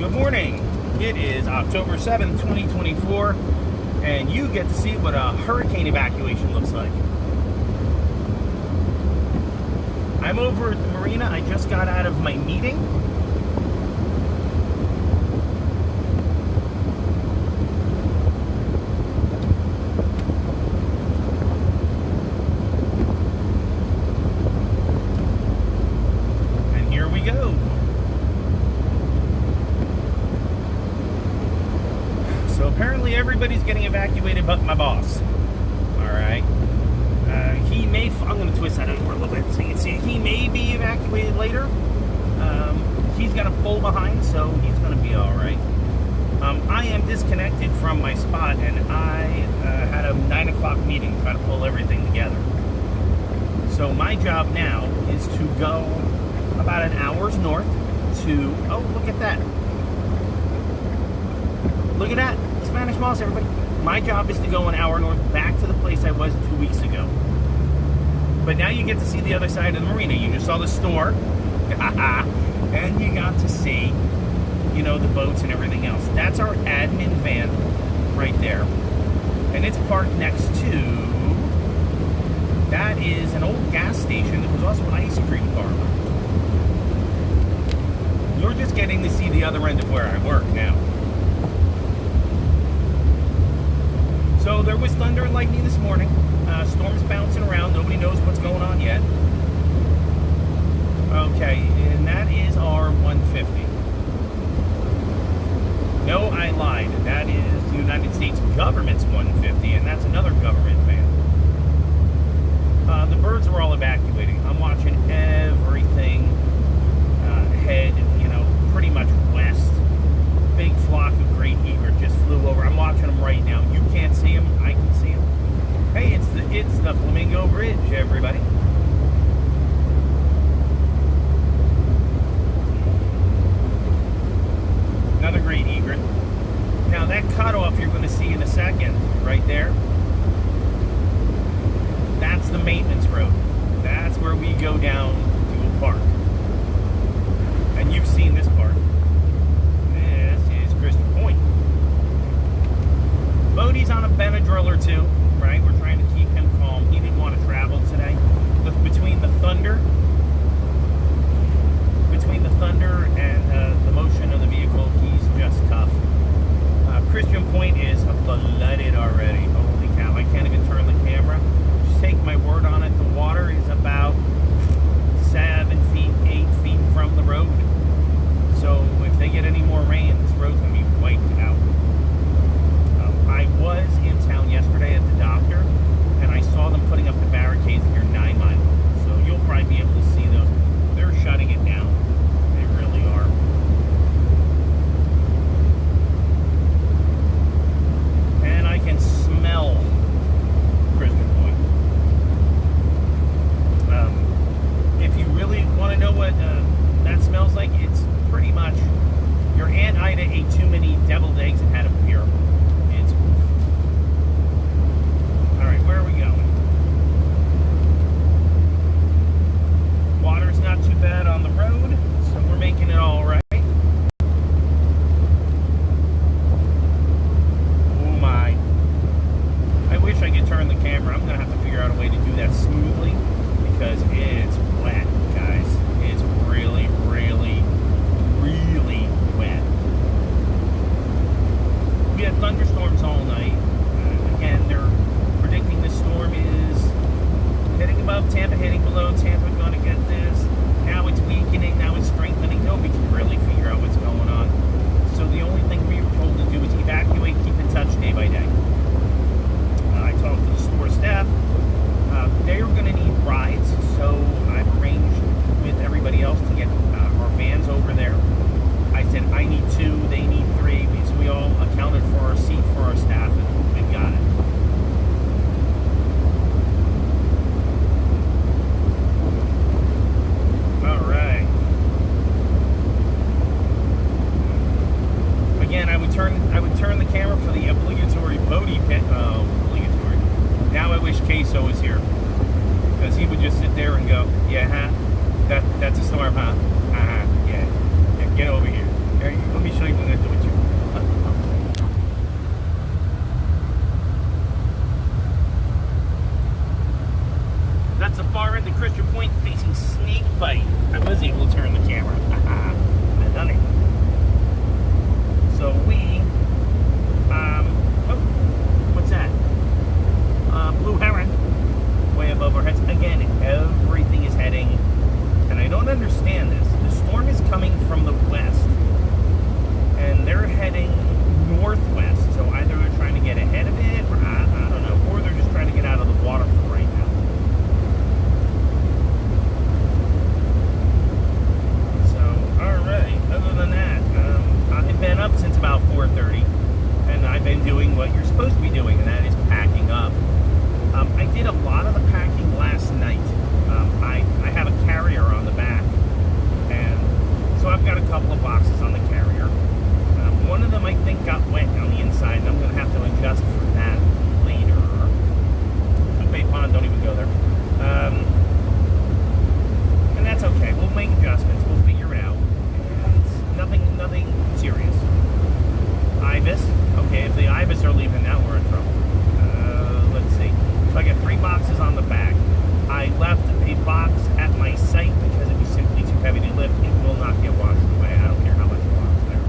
Good morning. It is October 7th, 2024, and you get to see what a hurricane evacuation looks like. I'm over at the marina. I just got out of my meeting. And here we go. So apparently everybody's getting evacuated but my boss. Alright. He may... I'm going to twist that over a little bit so you can see it. He may be evacuated later. He's got a pull behind, so he's going to be alright. I am disconnected from my spot, and I had a 9 o'clock meeting to try to pull everything together. So my job now is to go about an hour's north to... Oh, look at that. Look at that. Spanish Moss, everybody. My job is to go an hour north back to the place I was 2 weeks ago. But now you get to see the other side of the marina. You just saw the store. And you got to see, you know, the boats and everything else. That's our admin van right there. And it's parked next to... That is an old gas station that was also an ice cream parlor. You're just getting to see the other end of where I work now. So there was thunder and lightning this morning. Storms bouncing around. Nobody knows what's going on yet. Okay, and that is our 150. No, I lied. That is the United States government's 150, and that's another government van. The birds were all evacuating. I'm watching everything head, you know, pretty much west. Big flock of great egret just flew over. I'm watching them right now. You can't see them. I can see them. Hey, it's the Flamingo Bridge, everybody. Another great egret. Now that cutoff you're going to see in a second, right there. That's the maintenance road. That's where we go down to a park. And you've seen this park. Bodie's on a Benadryl or two, right? We're trying to keep him calm. He didn't want to travel today. Between the thunder and the motion of the vehicle, he's just tough. Christian Point is flooded already. Holy cow, I can't even turn the camera. Just take my word on it. The water is about 7 feet, 8 feet from the road. So if they get any more rain, this road's going to be wiped out. I was in town yesterday at the doctor, and I saw them putting up the barricades near 9 Mile. So you'll probably be able to see those. They're shutting it down. They really are. And I can smell Christmas Point. If you really want to know what that smells like, it's pretty much your Aunt Ida ate too many deviled eggs and had a beer. Alright, where are we going? Water's not too bad on the road, so we're making it all right. Oh my. I wish I could turn the camera. I'm going to have to figure out a way to do that smoothly because it's wet, guys. It's really, really, really wet. We had thunderstorms all night. Again, they're predicting this storm is heading above Tampa, heading below Tampa, going to get this. Now it's weakening, now it's strengthening. Nobody can really figure out what's going on. So the only thing we were told to do is evacuate, keep in touch day by day. I talked to the store staff. They're going to need rides, so I've arranged with everybody else to get our vans over there. I said I need 2, they need 3, because we all accounted for our seat for our staff and got it. Alright. Again, I would turn the camera for the obligatory Bodie pit. Obligatory. Now I wish Queso was here. Because he would just sit there and go, yeah, huh? That's a storm, huh? Yeah. Get over here. Let me show you been doing what you're supposed to be doing, and that is packing up. I did a lot of the packing last night. I have a carrier on the back, and so I've got a couple of boxes on the carrier. One of them I think got wet on the inside, and I'm going to have to adjust for that later. Bay Pond, don't even go there. And that's okay. We'll make adjustments. We'll figure it out. And nothing serious. Ibis. Okay, if the Ibis are leaving now, we're in trouble. Let's see. So I got 3 boxes on the back. I left a box at my site because it was simply too heavy to lift. It will not get washed away. I don't care how much water is there.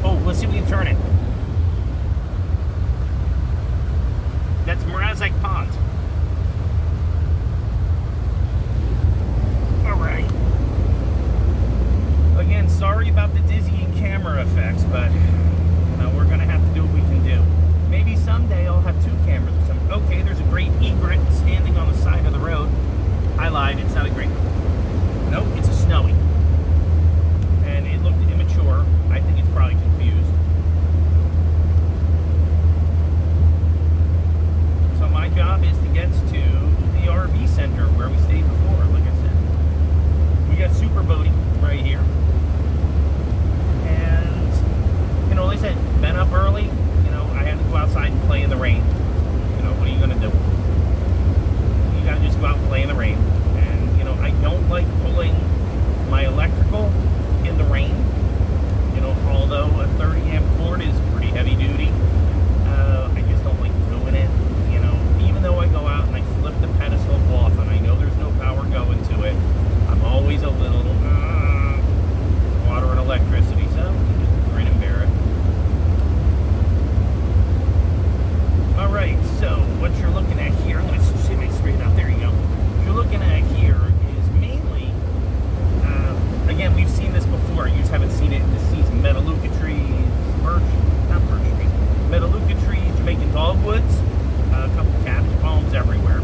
Oh, let's see if we can turn it. That's Mrazek Pond. Alright. Again, sorry about the dizzying camera effects, but we're going to have to do what we can do. Maybe someday I'll have 2 cameras or something. Okay, there's a great egret standing on the side of the road. I lied, it's not a great. Nope, it's a snowy. And it looked immature. I think it's probably confused. So my job is to get to the RV center where we stayed before, like I said. We got Super Boaty right here. And, like I said, been up early. I had to go outside and play in the rain. What are you going to do? You got to just go out and play in the rain. And, I don't like pulling my electrical in the rain. Although a 30 amp cord is pretty heavy duty, I just don't like doing it. Even though I go out and I flip the pedestal off and I know there's no power going to it, I'm always a little water and electricity. So you just grin and bear it. All right, so what you're looking at here, I'm going to sit it straight out. There you go. What you're looking at here is mainly, again, we've seen this before. You just haven't seen it this season. Metaleuca trees, Metaleuca trees, Jamaican dogwoods, a couple cabbage palms everywhere.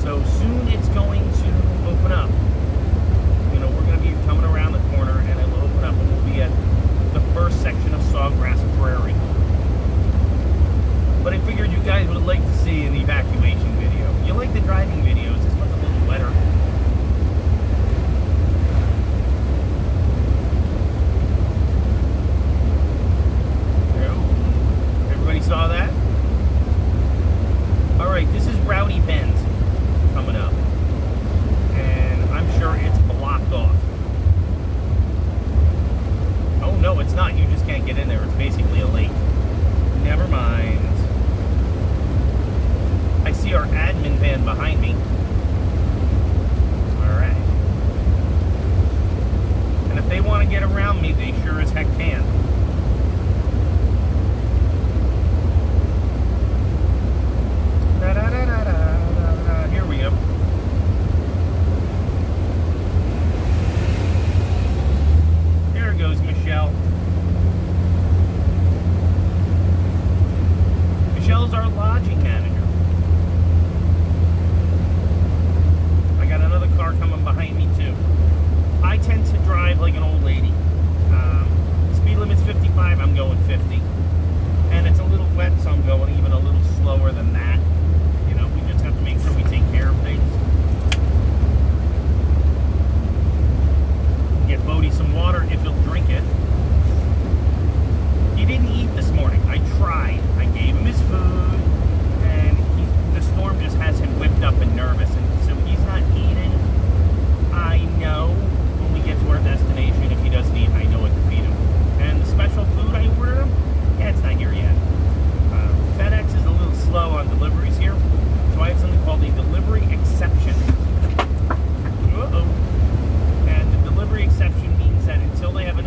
So soon it's going to open up. We're going to be coming around the corner and it'll open up and we'll be at the first section of Sawgrass Prairie. But I figured you guys would like to see an evacuation video. You like the driving videos, this one's a little wetter. Everybody saw that? Alright, this is Rowdy Bend coming up. And I'm sure it's blocked off. Oh no, it's not. You just can't get in there. It's basically a lake. Never mind. I see our admin van behind me. Alright. And if they want to get around me, they sure as heck can. Here we go. There goes Michelle. Michelle's our lodging manager. I got another car coming behind me too. I tend to drive like an old lady. Speed limit's 55, I'm going 50. And it's a little wet, so I'm going even a little slower than that. We just have to make sure we take care of things. Get Bodie some water if he'll drink it. He didn't eat this morning. I tried. I gave him his food, and the storm just has him whipped up and nervous, and so he's not eating. I know when we get to our destination, if he doesn't eat, I know what to feed him. And the special food I ordered him, yeah, it's not here yet. FedEx is a little slow on deliveries here, so I have something called a delivery exception. Uh-oh. And the delivery exception means that until they have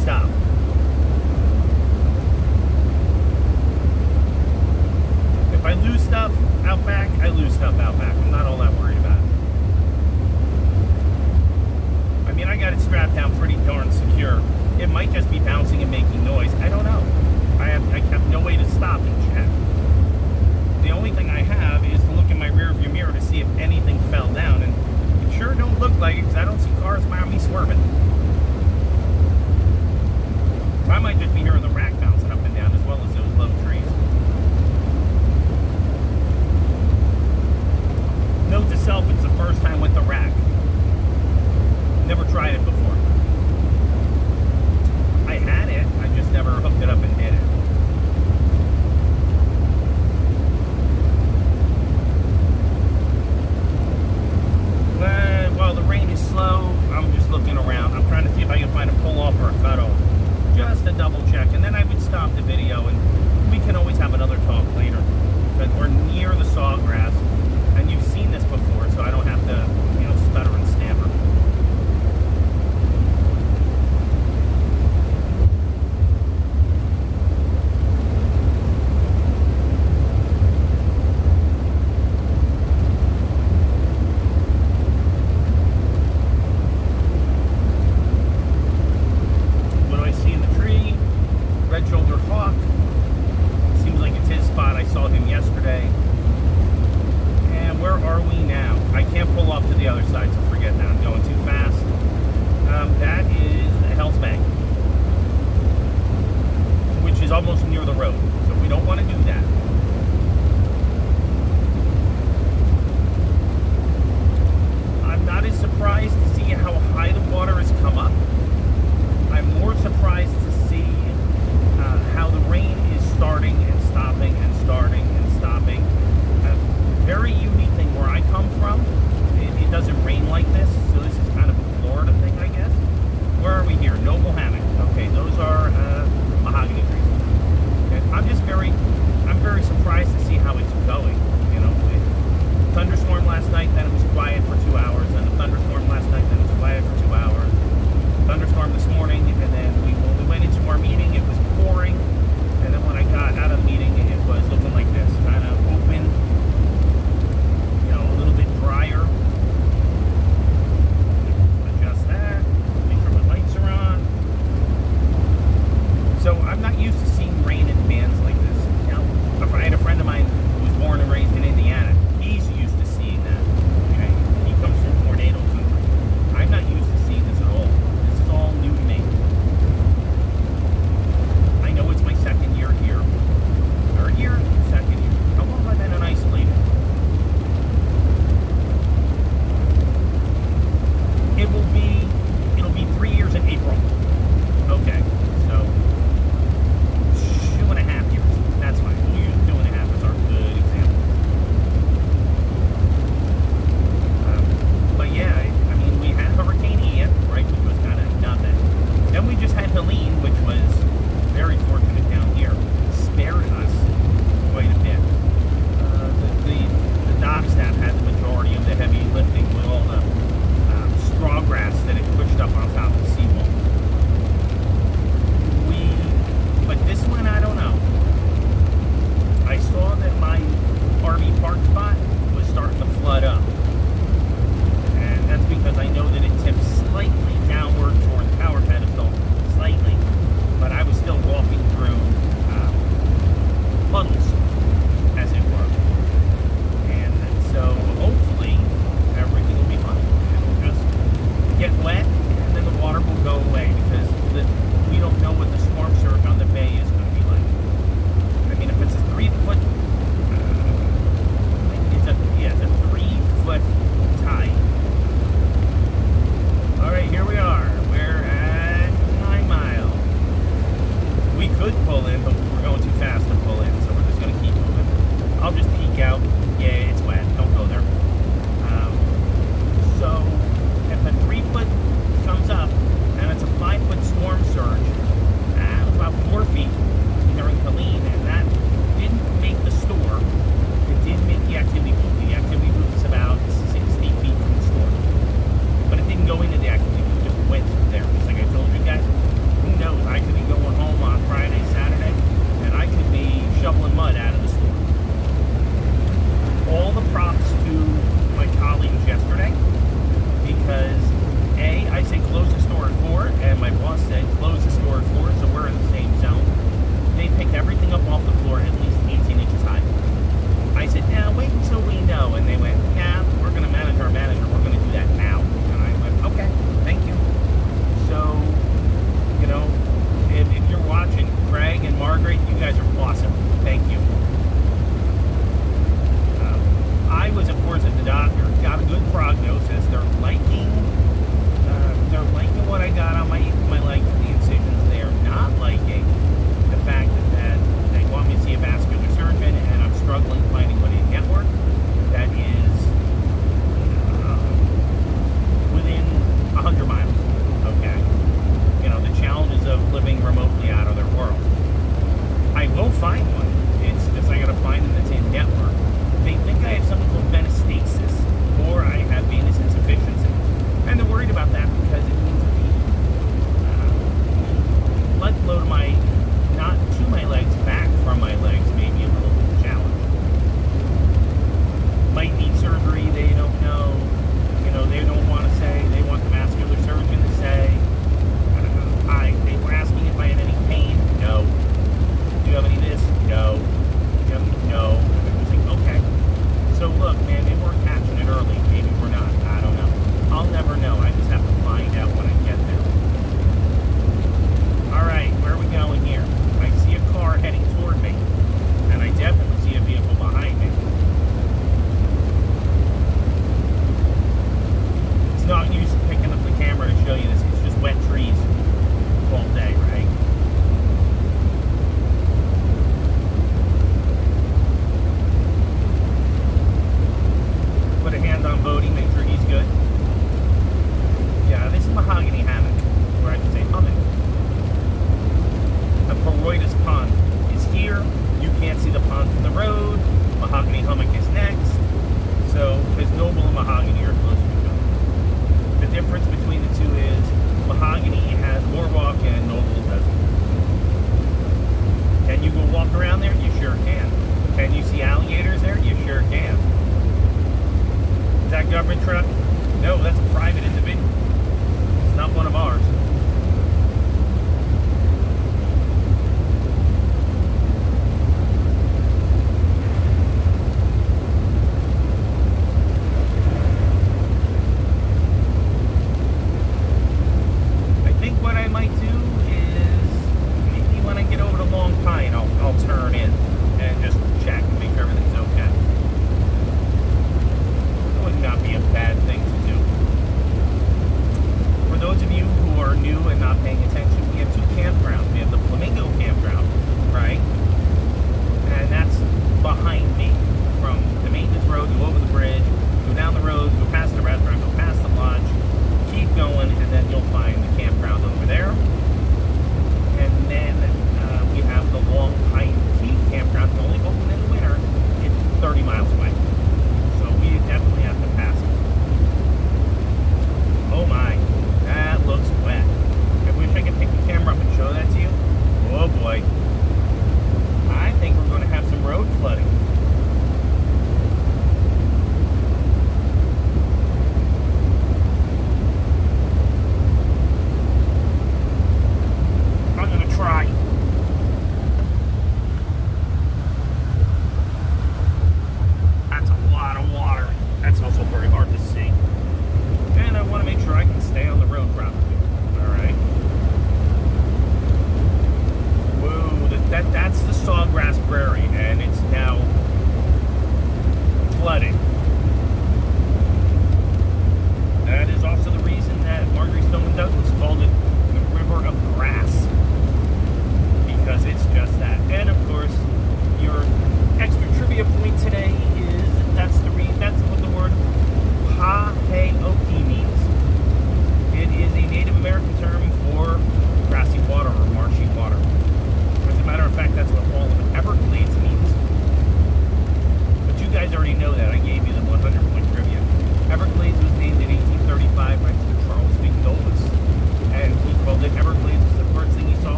stop. If I lose stuff out back, I lose stuff out back. I'm not all that worried about it. I mean, I got it strapped down pretty darn secure. It might just be bouncing and making noise. I don't know. I have no way to stop and check. The only thing I have is to look in my rear view mirror to see if anything fell down, and it sure don't look like it because I don't see cars around me swerving. So I might just be hearing the rack bouncing up and down as well as those low trees. Note to self, it's the first time with the rack. Never tried it before. I had it, I just never hooked it up and did it. While the rain is slow, I'm just looking around. I'm trying to see if I can find a pull-off or a cut-off. Just to double check, and then I would stop the video, and we can always have another talk later. But we're near the sawgrass, and you've seen this before, so I don't have to, stutter and stammer. Red-shouldered hawk. and my boss said, close the storage floor, so we're in the same zone. They picked everything up off the floor at least 18 inches high. I said, now wait until we know. And they went, nah, we're going to manage our manager. We're going to do that now. And I went, okay, thank you. So, you know, if you're watching, Craig and Margaret, you guys are awesome. Thank you. I was, of course, at the doctor. Got a good prognosis. They're liking what I got on my leg for the incisions. They are not liking the fact that they want me to see a vascular surgeon, and I'm struggling finding money to get work. That is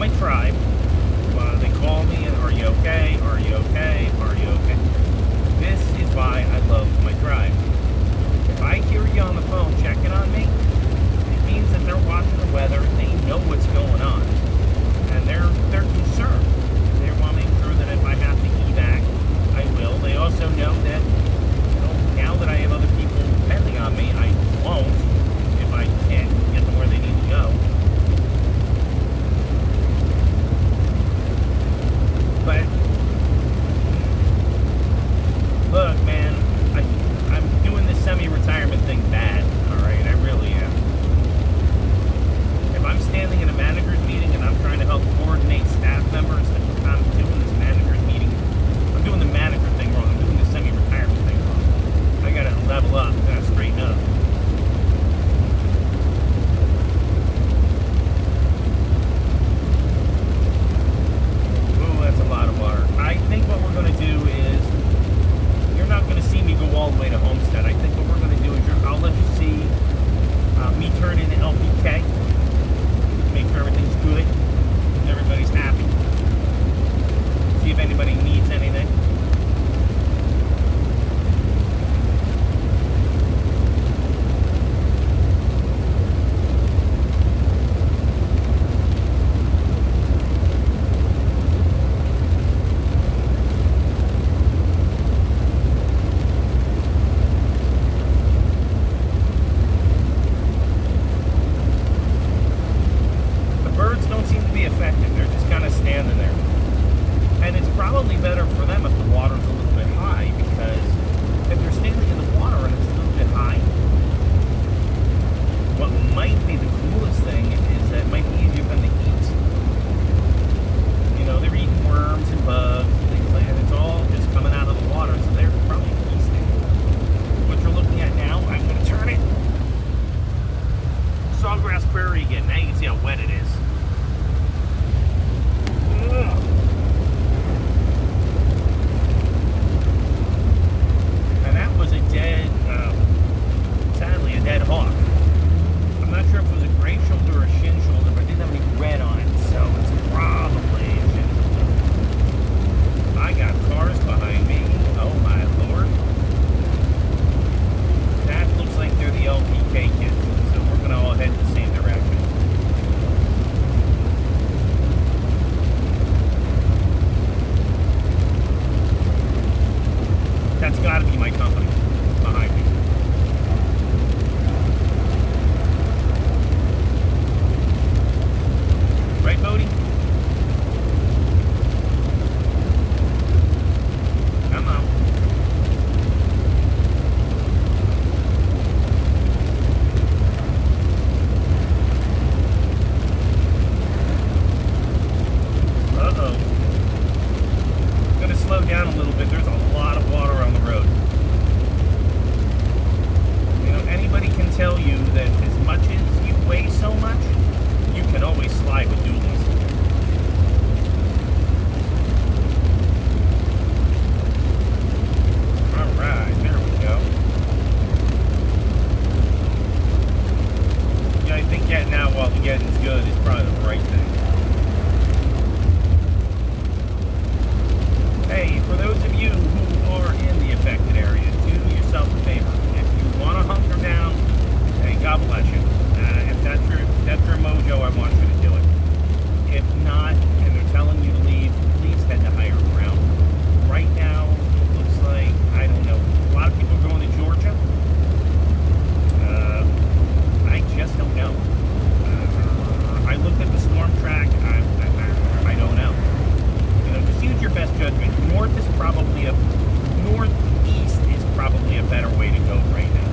my tribe. They call me and, are you okay? Are you okay? Are you okay? This is why I love my tribe. If I hear you on the phone checking on me, it means that they're watching the weather, they know what's going on, and they're concerned. They want to make sure that if I have to evac, I will. They also know that, now that I have other people depending on me, I won't if I can't get them where they need to go. But look, man, I'm doing this semi-retirement thing bad. All right, I really am. If I'm standing in a manager's meeting and I'm trying to help coordinate staff members, I'm doing this manager's meeting. I'm doing the manager thing wrong. I'm doing the semi-retirement thing wrong. I gotta level up. I gotta straighten up. That's a lot of water. I think what we're going to do is, you're not going to see me go all the way to Homestead. I think what we're going to do is, I'll let you see me turn into LPK, make sure everything's good, everybody's happy, see if anybody needs anything. Effective. They're just kind of standing there. And it's probably better for them if the water's a little bit high, because if they're standing in the water and it's a little bit high, what might be the coolest thing is that it might be easier for them to eat. They're eating worms and bugs and things like that, and it's all just coming out of the water, so they're probably feasting. What you're looking at now, I'm going to turn it. Sawgrass Prairie again. Now you can see how wet it is. And that was a dead, sadly, a dead hawk. I'm not sure if it was a gray shoulder or a shin shoulder, but it didn't have any red on it, so it's probably a shin shoulder. I got cars behind me. Oh my lord. That looks like they're the LPK kids, so we're going to all head in the same direction. That's got to be my company behind me. Right, Bodie? Come on. Uh-oh. I'm going to slow down a little bit. There's a lot of water on the road. Anybody can tell you that as much as you weigh so much, you can always slide with dualies. Alright, there we go. Yeah, I think getting out while the getting's good is probably the right thing. Hey, for those of you who are in the affected area, do yourself a favor. If you want to hunker down, hey, God bless you. If that's your mojo, I want you to do it. If not, and they're telling you to leave, please head to higher ground. Right now, it looks like, I don't know, a lot of people are going to Georgia. I just don't know. I looked at the storm track. I don't know. Just use your best judgment. Northeast is probably a better way to go right now.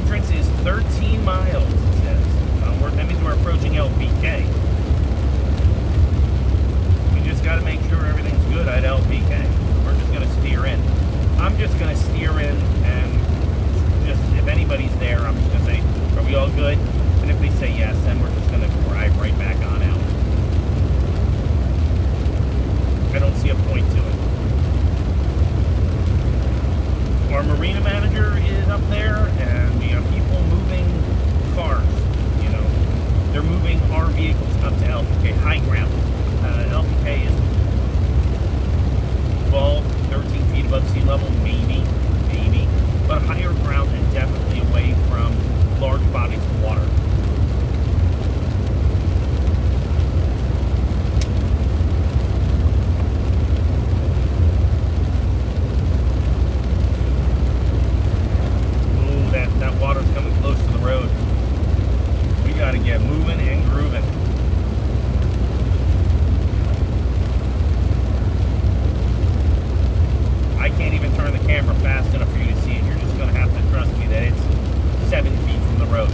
entrance is 13 miles, it says. That means we're approaching LPK. We just got to make sure everything's good at LPK. We're just going to steer in. I'm just going to steer in, and just if anybody's there, I'm just going to say, are we all good? And if they say yes, then we're just going to drive right back on out. I don't see a point to it. Our marina manager is up there, and we have people moving cars. You know, they're moving our vehicles up to LPK, high ground. LPK is 12, 13 feet above sea level, maybe, but higher ground and definitely away from large bodies of water. That water's coming close to the road. We got to get moving and grooving. I can't even turn the camera fast enough for you to see it. You're just going to have to trust me that it's 7 feet from the road.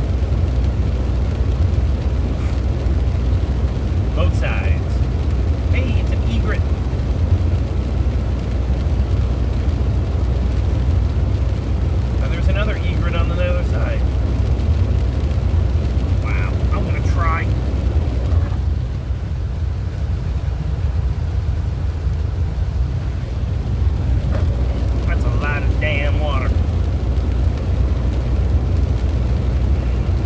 Both sides. Hey, it's an egret. Another egret on the other side. Wow, I'm gonna try. That's a lot of damn water.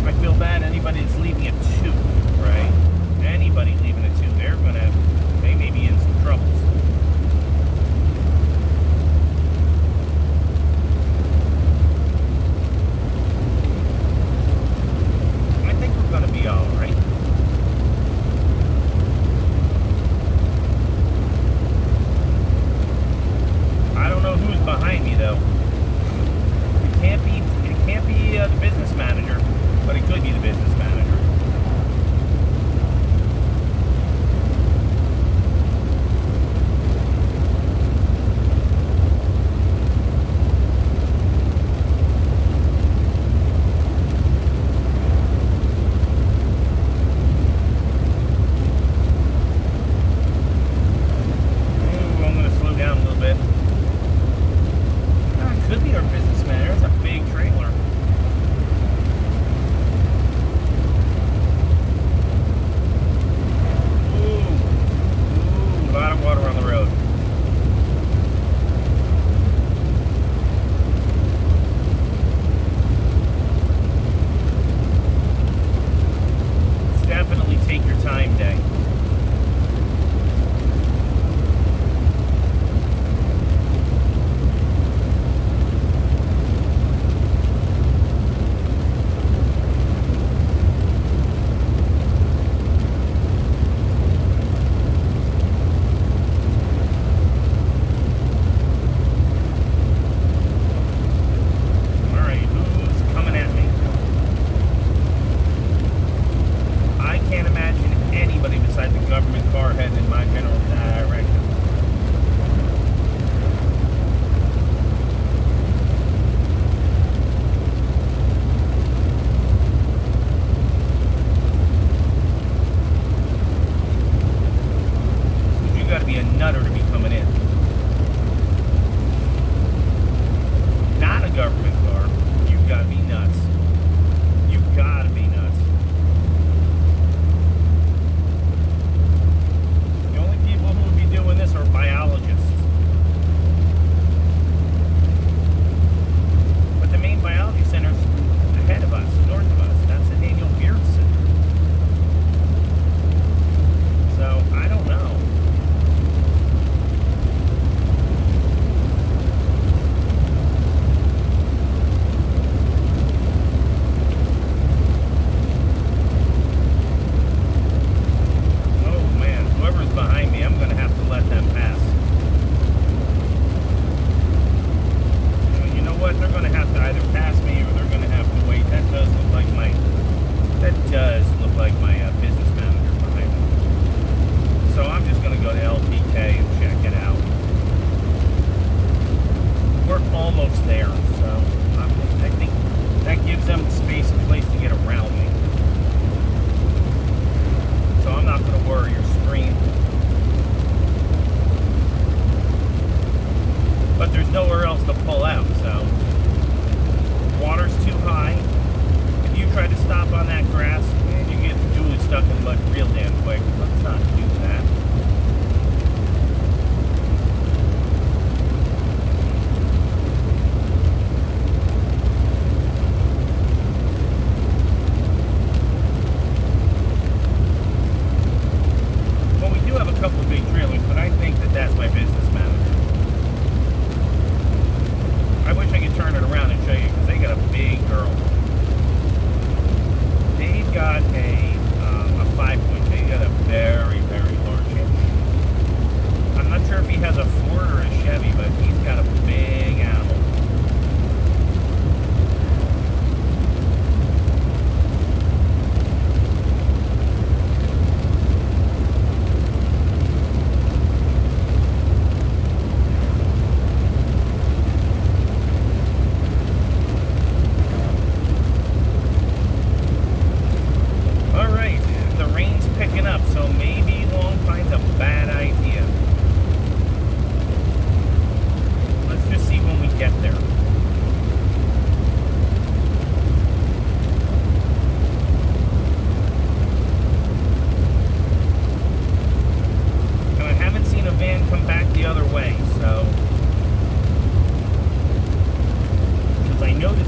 I feel bad anybody that's leaving a 2, right? Anybody leaving a 2, they may be in some troubles. Behind me though. It can't be the business manager, but it could be the business manager. Ooh, I'm gonna slow down a little bit. Could be our business manager. It's a big trailer.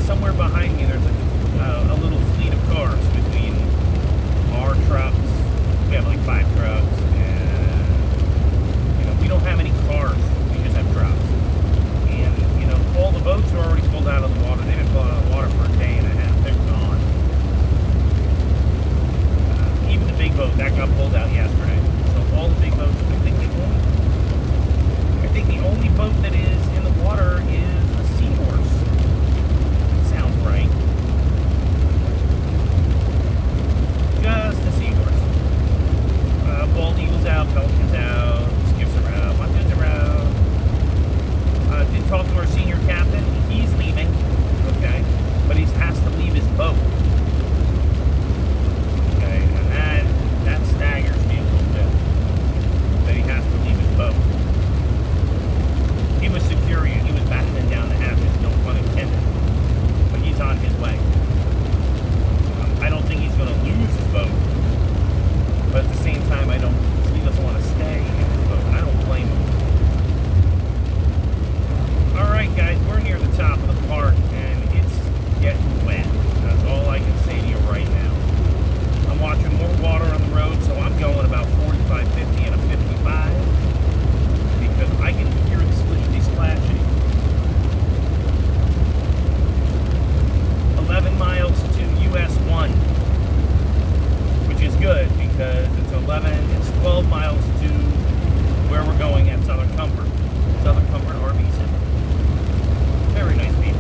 somewhere behind me, there's a little fleet of cars between our trucks. We have like 5 trucks, and we don't have any cars. We just have trucks. And all the boats are already pulled out of the water. They've been pulled out of the water for a day and a half. They're gone. Even the big boat that got pulled out yesterday. So all the big boats. I think the only boat that is in the water is a seahorse. Sounds right. Just a seahorse. Bald eagle's out, pelican's out, skiff's around, punches around. Did talk to our senior captain. He's leaving. Okay. But he has to leave his boat. Okay. And that staggers me a little bit. That he has to leave his boat. He was securing it. He was battening down the hatches, no pun intended. But he's on his way. I don't think he's going to lose his boat. But at the same time, he doesn't want to stay in his boat. I don't blame him. Alright guys, we're near the top of the park and it's getting wet. That's all I can say to you right now. I'm watching more water on the road, so I'm going about 45, 50 and a 55 because I can hear the splashing. 11 miles to US 1, which is good because it's 12 miles to where we're going at Southern Comfort RV Center. Very nice people.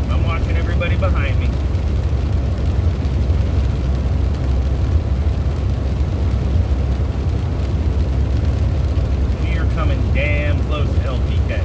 I'm watching everybody behind me. Coming damn close to LPK.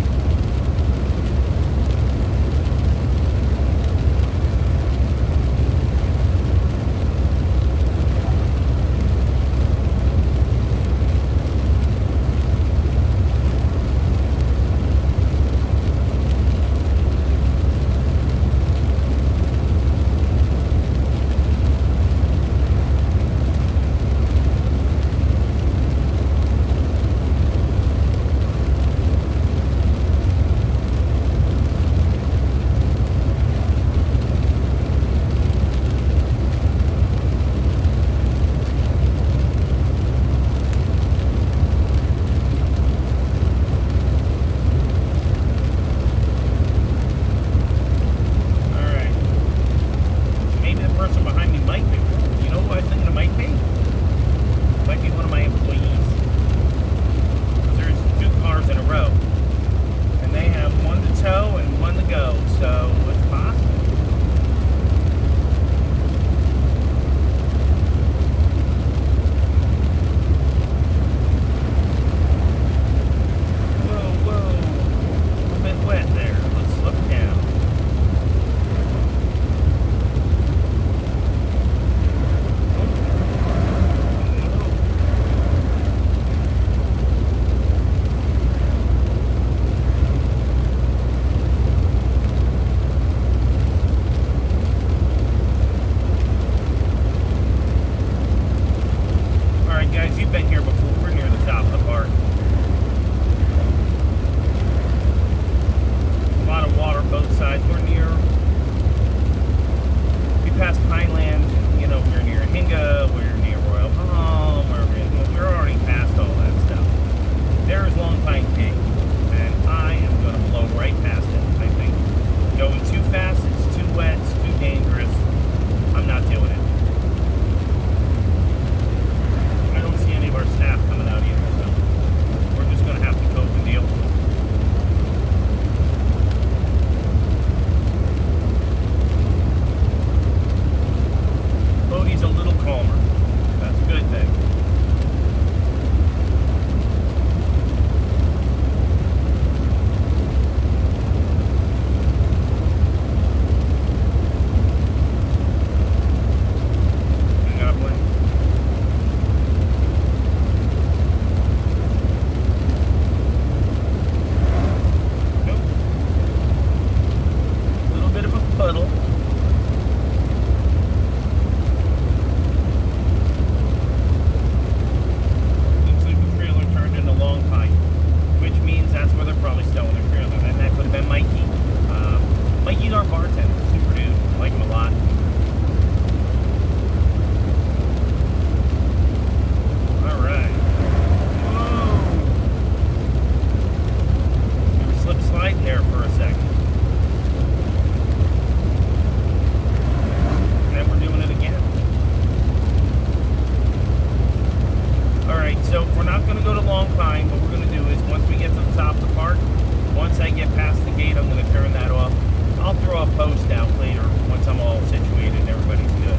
past the gate, I'm going to turn that off. I'll throw a post out later once I'm all situated and everybody's good.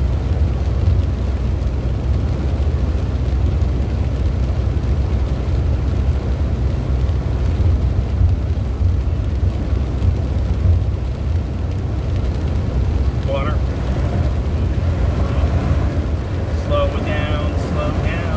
Water. Slow it down, slow down.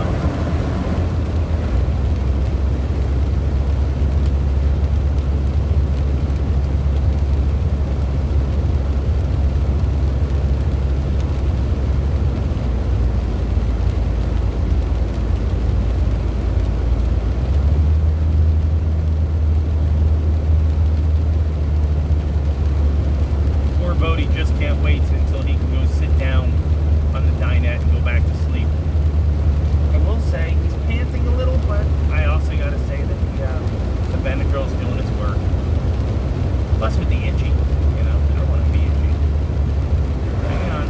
Bodie just can't wait until he can go sit down on the dinette and go back to sleep. I will say he's panting a little, but I also got to say that the Benadryl's doing its work. Plus with the itchy, you know, I don't want to be itchy. Hang on.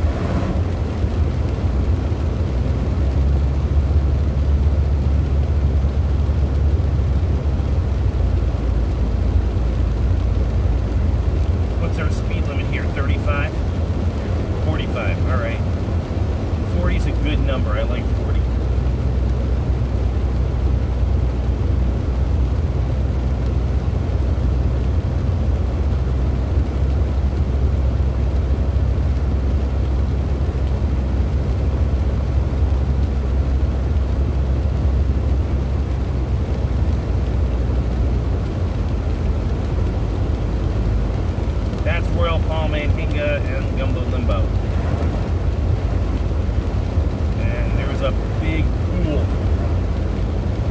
What's our speed limit here? 35? 45, all right. 40 is a good number. I like 40. That's Royal Palm Anhinga and Gumbo Limbo. And there's a big pool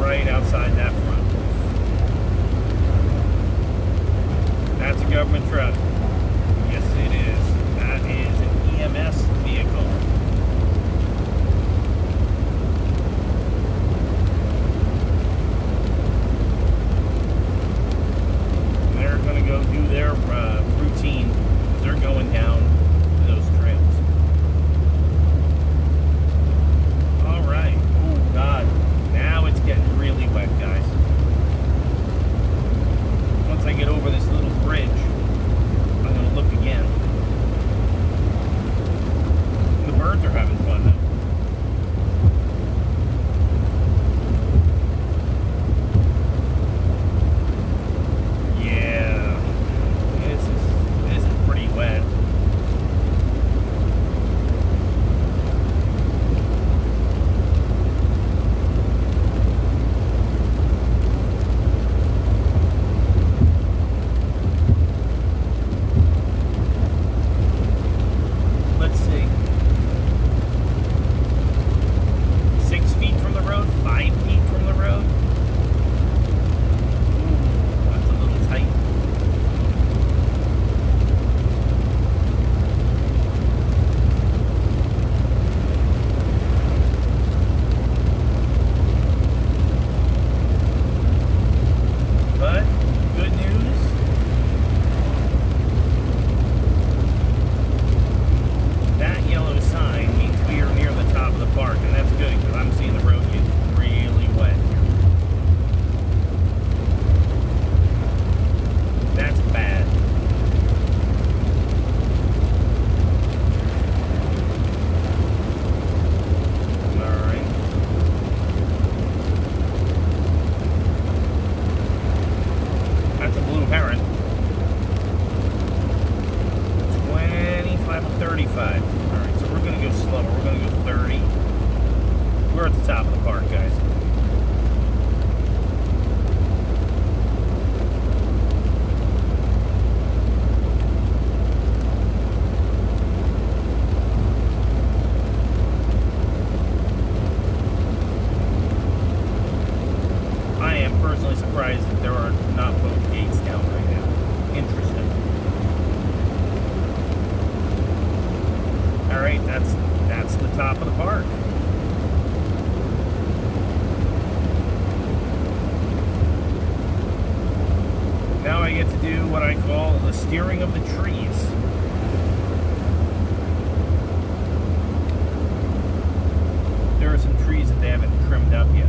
right outside that front. That's a government truck. Yes, it is. That is an EMS vehicle. They're going to go do their routine. They're going down those trails. All right. Oh, God. Now it's getting really wet, guys. Once I get over this little bridge, I'm going to look again. The birds are having fun, though. Surprised that there are not both gates down right now. Interesting. All right, that's the top of the park. Now I get to do what I call the steering of the trees. There are some trees that they haven't trimmed up yet.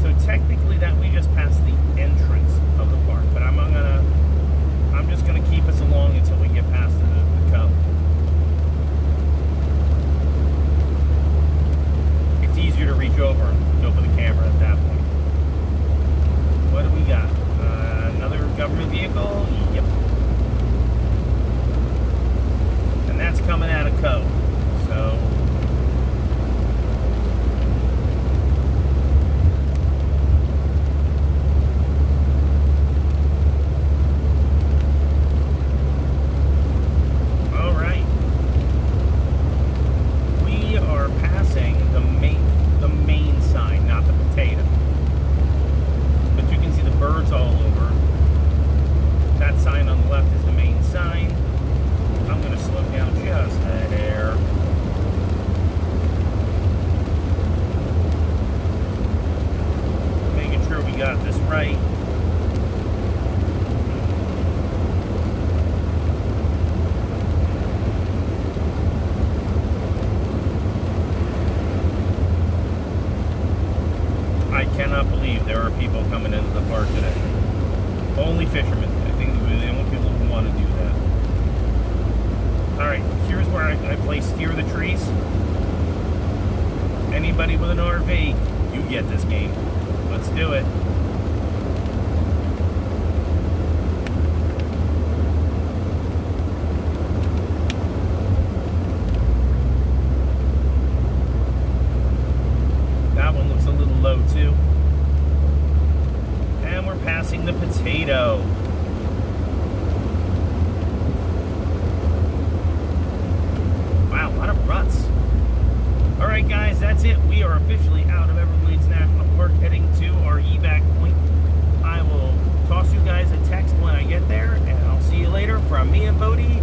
So technically that we just passed the entrance of the park, but I'm gonna circle. Yep. And that's coming out of Cove. So all right. We are passing the main sign, not the potato. But you can see the birds all over. That sign on the left is the main sign. I'm going to slow down just a hair. Making sure we got this right. I cannot believe there are people coming into the park today. Only fishermen. I think we're the only people who want to do that. Alright, here's where I play steer the trees. Anybody with an RV, you get this game. Let's do it. That one looks a little low too. And we're passing the potato. Wow, a lot of ruts. Alright guys, that's it. We are officially out of Everglades National Park, heading to our evac point. I will toss you guys a text when I get there, and I'll see you later from me and Bodie.